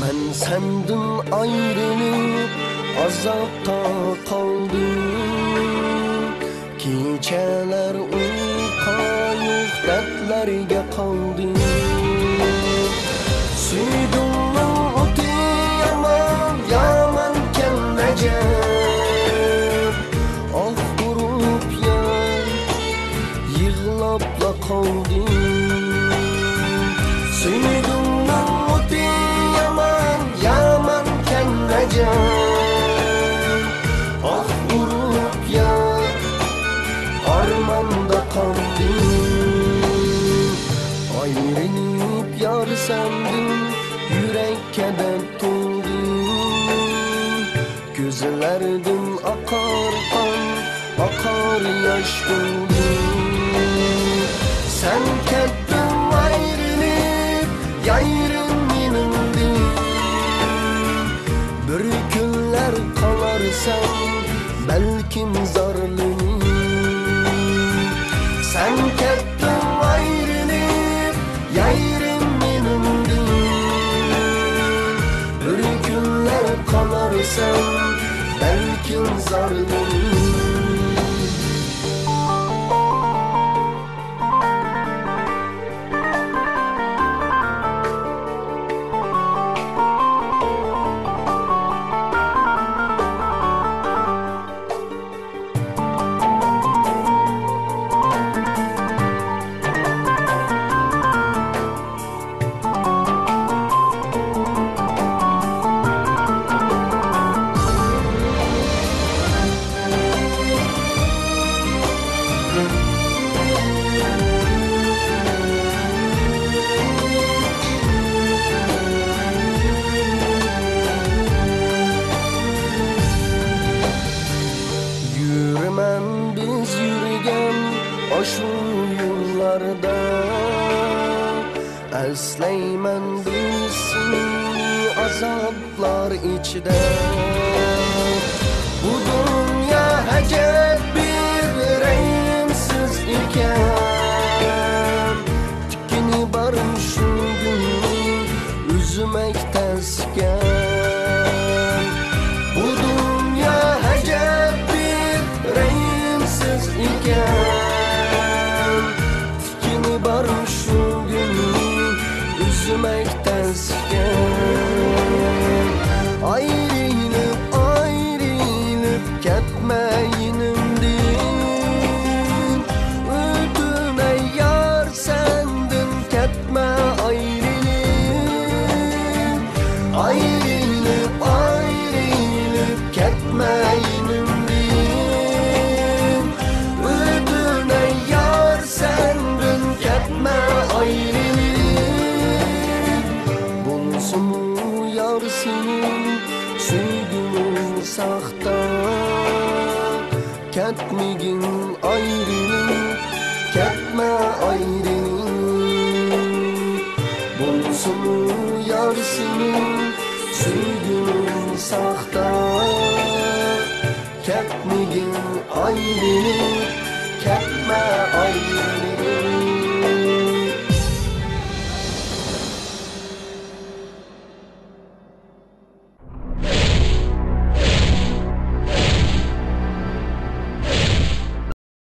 Ben senden ayrılıp azapta kaldım. Geceler uyku yok, dertlerge kaldım. Süydümün otu yaman, yamanken necep. Ah vurup yar, yığılapla kaldım. Süydümün otu yaman, yamanken necep. Ah vurup yar, armanda kaldım. Ayrılıp yar sendin, yürek keder doldu. Gözlerden akar kan, akar yaş doldu. Sen kettin ayrılıp, yayrın minimdi. Bir günler kalarsan, belkim zarlını. Sen kettin ayrılıp, yayrın minimdi. Bir günler kalarsan, belkim zarlını. Yürümem biz yürügen aşu yollarda. Esleymen bilsin azaplar içinde. Bu dünya hecep bir reyimsiz iken. Tikini barın şu günü üzmek tezken. Bu dünya hecep bir reyimsiz iken. Tikini barın şu günü üzmek tezken. Ayrılıp ayrılıp ketmeyinimdin. Ötüme yar sendin, ketme ayrılıp. Ayrılıp ayrılıp ketmeyinimdin. Ötüme yar sendin, ketme ayrılıp. Bulsun yar senin süydüğün sahta. Ketmegin ayrılıp, ketme ayrılıp. Bulsun yar senin süydüğün sahta. Ketmegin ayrılıp, ketme ayrılıp.